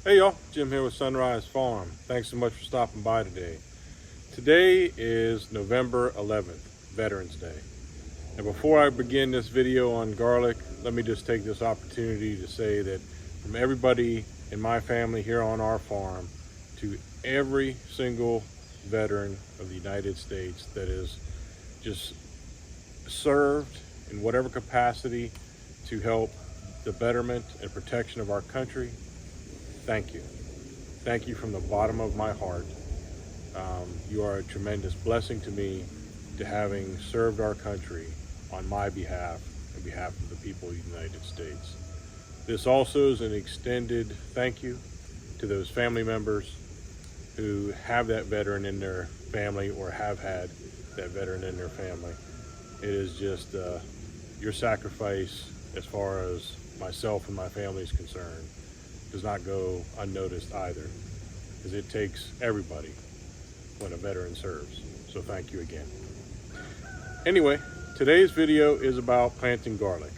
Hey y'all, Jim here with Sunrise Farm. Thanks so much for stopping by today. Today is November 11th, Veterans Day. And before I begin this video on garlic, let me just take this opportunity to say that from everybody in my family here on our farm to every single veteran of the United States that is just served in whatever capacity to help the betterment and protection of our country, thank you. Thank you from the bottom of my heart. You are a tremendous blessing to me to having served our country on my behalf and behalf of the people of the United States. This also is an extended thank you to those family members who have that veteran in their family or have had that veteran in their family. It is just your sacrifice, as far as myself and my family is concerned, does not go unnoticed either, because it takes everybody when a veteran serves. So thank you again. Anyway, today's video is about planting garlic.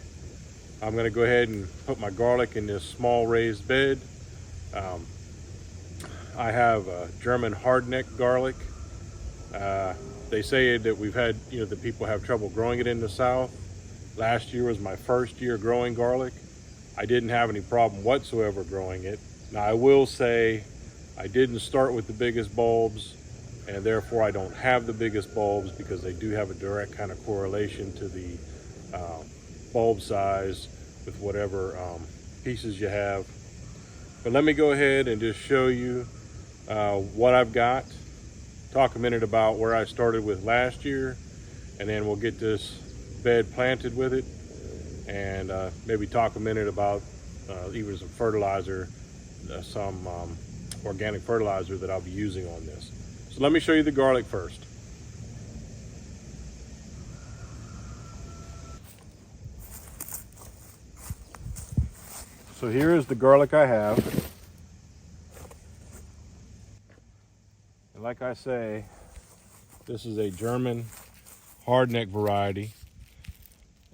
I'm going to go ahead and put my garlic in this small raised bed. I have German hardneck garlic. They say that we've had, that people have trouble growing it in the South. Last year was my first year growing garlic. I didn't have any problem whatsoever growing it. Now I will say I didn't start with the biggest bulbs, and therefore I don't have the biggest bulbs, because they do have a direct kind of correlation to the bulb size with whatever pieces you have. But let me go ahead and just show you what I've got, talk a minute about where I started with last year, and then we'll get this bed planted with it, and maybe talk a minute about even some fertilizer, some organic fertilizer that I'll be using on this. So let me show you the garlic first. So here is the garlic I have. And like I say, this is a German hardneck variety.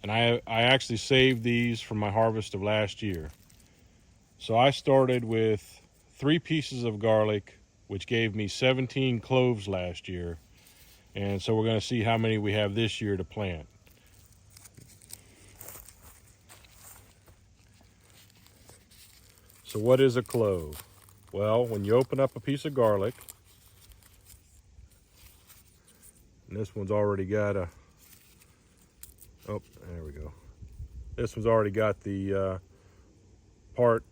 And I actually saved these from my harvest of last year. So I started with 3 pieces of garlic, which gave me 17 cloves last year. And so we're going to see how many we have this year to plant. So what is a clove? Well, when you open up a piece of garlic, and this one's already got a, oh, there we go. This one's already got the part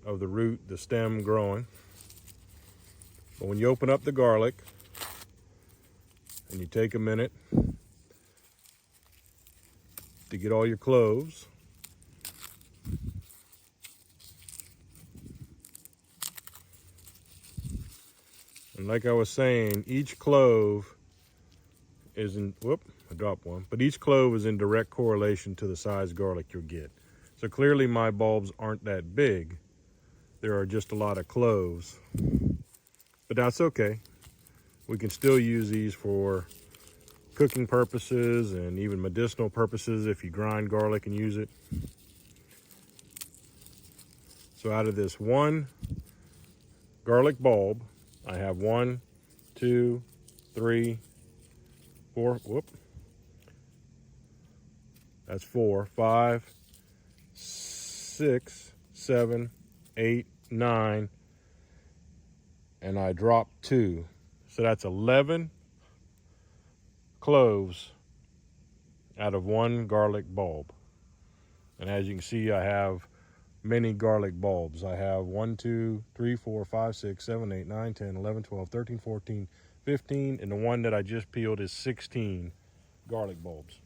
of the root, the stem growing. But when you open up the garlic and you take a minute to get all your cloves, and like I was saying, each clove is in, whoop, I dropped one, but each clove is in direct correlation to the size garlic you'll get. So clearly my bulbs aren't that big. There are just a lot of cloves, but that's okay. We can still use these for cooking purposes and even medicinal purposes if you grind garlic and use it. So out of this one garlic bulb, I have 1, 2, 3, 4, whoop. That's 4, 5, 6, 7, 8, 9, and I dropped 2. So that's 11 cloves out of 1 garlic bulb. And as you can see, I have many garlic bulbs. I have 1, 2, 3, 4, 5, 6, 7, 8, 9, 10, 11, 12, 13, 14, 15, and the one that I just peeled is 16 garlic bulbs.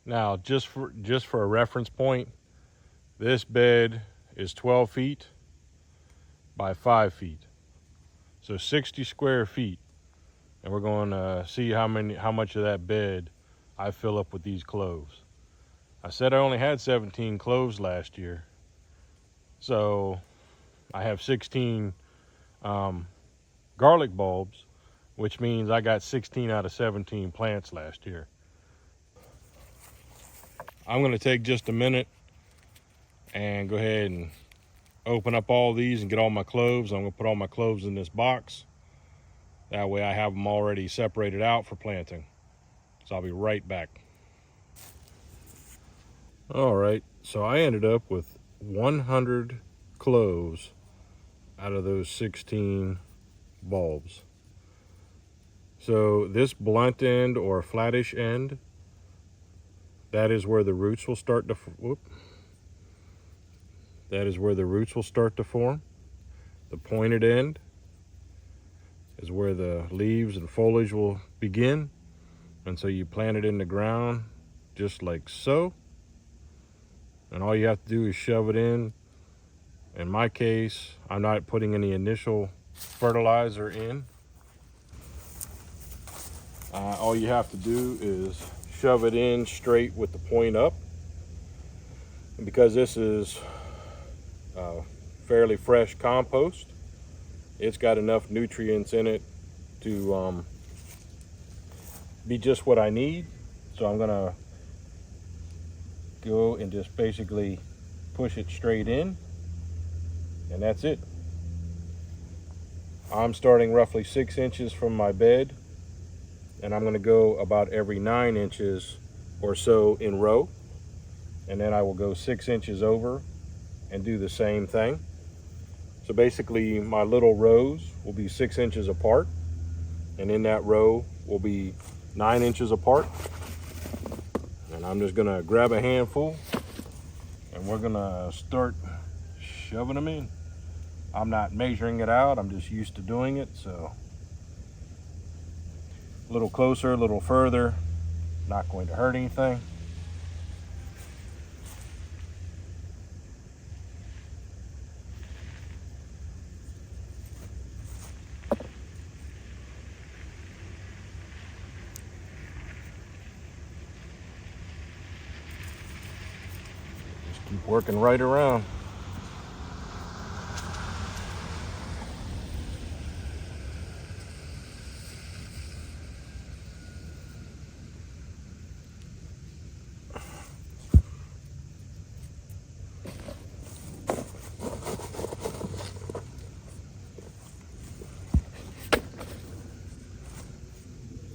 Now, just for a reference point, this bed is 12 feet by 5 feet. So 60 square feet. And we're going to see how much of that bed I fill up with these cloves. I said I only had 17 cloves last year. So I have 16 garlic bulbs, which means I got 16 out of 17 plants last year. I'm going to take just a minute and go ahead and open up all these and get all my cloves. I'm going to put all my cloves in this box. That way I have them already separated out for planting. So I'll be right back. All right, so I ended up with 100 cloves out of those 16 bulbs. So this blunt end or flattish end, that is where the roots will start to form. The pointed end is where the leaves and foliage will begin. And so you plant it in the ground just like so. And all you have to do is shove it in. In my case, I'm not putting any initial fertilizer in. All you have to do is shove it in straight with the point up. And because this is fairly fresh compost, it's got enough nutrients in it to be just what I need. So I'm gonna go and just basically push it straight in, and that's it. I'm starting roughly 6 inches from my bed, and I'm gonna go about every 9 inches or so in row, and then I will go 6 inches over and do the same thing. So basically my little rows will be 6 inches apart, and in that row will be 9 inches apart. And I'm just gonna grab a handful and we're gonna start shoving them in. I'm not measuring it out, I'm just used to doing it, so a little closer, a little further, not going to hurt anything. Keep working right around.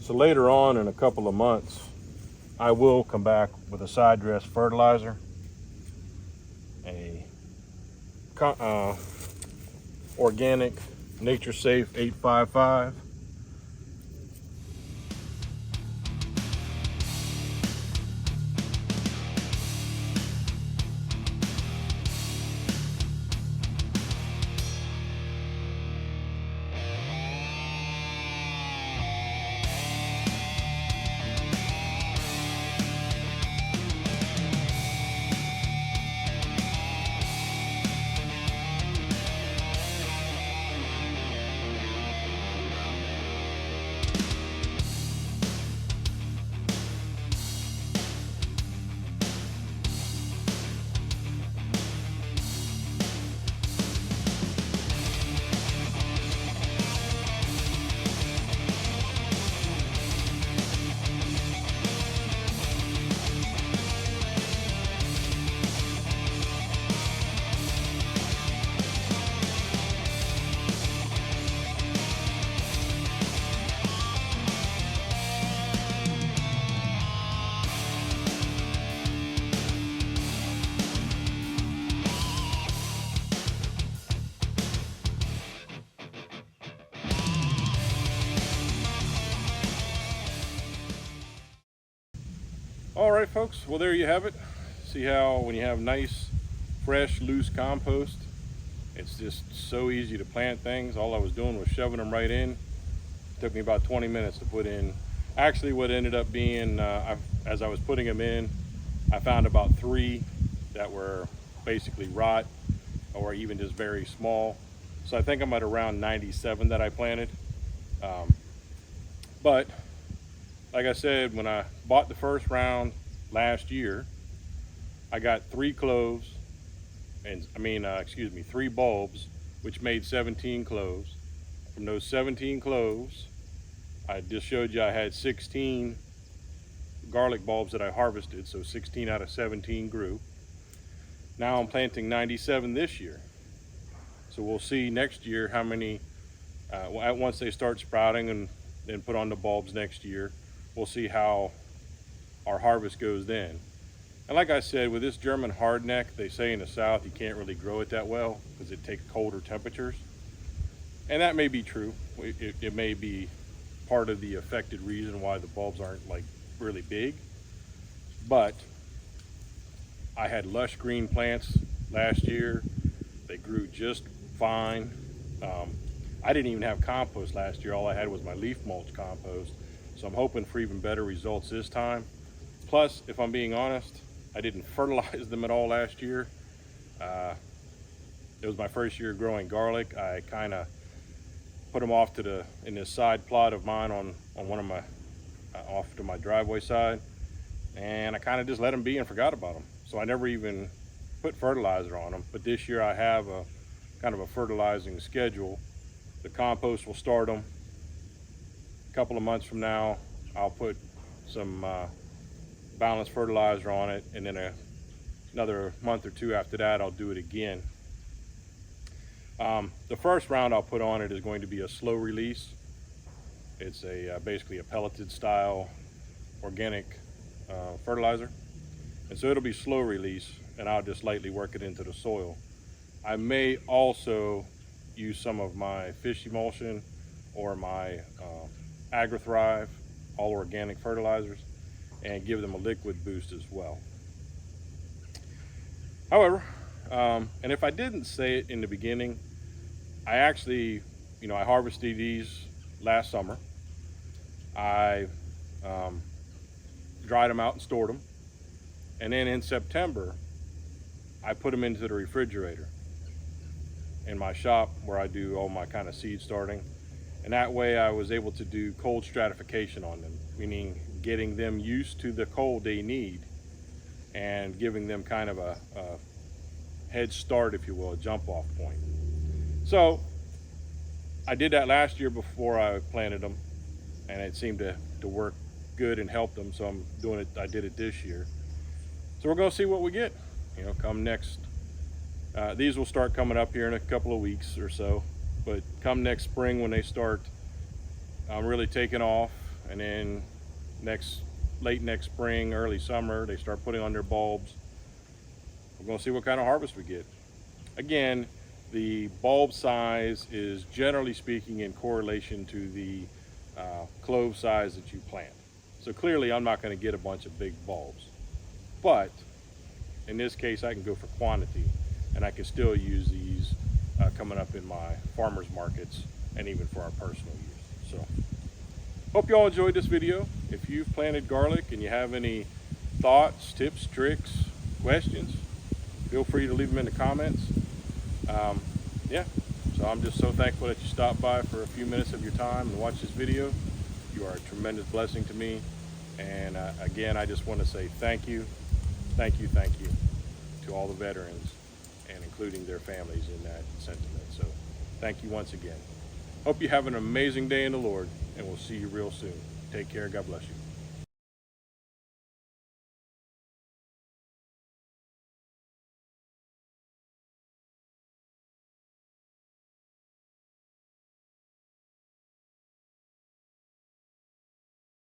So later on in a couple of months, I will come back with a side dress fertilizer, a organic Nature Safe 855. All right, folks, well, there you have it. See how when you have nice, fresh, loose compost, it's just so easy to plant things. All I was doing was shoving them right in. It took me about 20 minutes to put in. Actually, what ended up being, as I was putting them in, I found about 3 that were basically rot or even just very small. So I think I'm at around 97 that I planted. But like I said, when I bought the first round last year, I got 3 cloves, and 3 bulbs, which made 17 cloves. From those 17 cloves, I just showed you I had 16 garlic bulbs that I harvested, so 16 out of 17 grew. Now I'm planting 97 this year. So we'll see next year how many, once they start sprouting and then put on the bulbs next year, we'll see how our harvest goes then. And like I said, with this German hardneck, they say in the South you can't really grow it that well because it takes colder temperatures. And that may be true. It may be part of the affected reason why the bulbs aren't like really big. But I had lush green plants last year. They grew just fine. I didn't even have compost last year. All I had was my leaf mulch compost. So I'm hoping for even better results this time. Plus, if I'm being honest, I didn't fertilize them at all last year. It was my first year growing garlic. I kind of put them off to in this side plot of mine on one of my, off to my driveway side. And I kind of just let them be and forgot about them. So I never even put fertilizer on them. But this year I have a kind of a fertilizing schedule. The compost will start them. A couple of months from now, I'll put some balanced fertilizer on it, and then another month or two after that, I'll do it again. The first round I'll put on it is going to be a slow release. It's basically a pelleted style organic fertilizer. And so it'll be slow release, and I'll just lightly work it into the soil. I may also use some of my fish emulsion or my Agri-Thrive, all organic fertilizers, and give them a liquid boost as well. However, and if I didn't say it in the beginning, I actually, I harvested these last summer. I dried them out and stored them. And then in September, I put them into the refrigerator in my shop where I do all my kind of seed starting. And that way I was able to do cold stratification on them, meaning getting them used to the cold they need and giving them kind of a head start, if you will, a jump off point. So I did that last year before I planted them, and it seemed to work good and help them. So I'm doing it, I did it this year. So we're gonna see what we get, come next. These will start coming up here in a couple of weeks or so, but come next spring when they start really taking off, and then late next spring, early summer, they start putting on their bulbs. We're gonna see what kind of harvest we get. Again, the bulb size is generally speaking in correlation to the clove size that you plant. So clearly I'm not gonna get a bunch of big bulbs. But in this case, I can go for quantity, and I can still use these coming up in my farmers markets and even for our personal use. So hope you all enjoyed this video. If you've planted garlic and you have any thoughts, tips, tricks, questions, feel free to leave them in the comments. Yeah, so I'm just so thankful that you stopped by for a few minutes of your time and watched this video. You are a tremendous blessing to me. And again, I just want to say thank you to all the veterans, and including their families in that sentiment. So thank you once again. Hope you have an amazing day in the Lord, and we'll see you real soon. Take care. God bless you.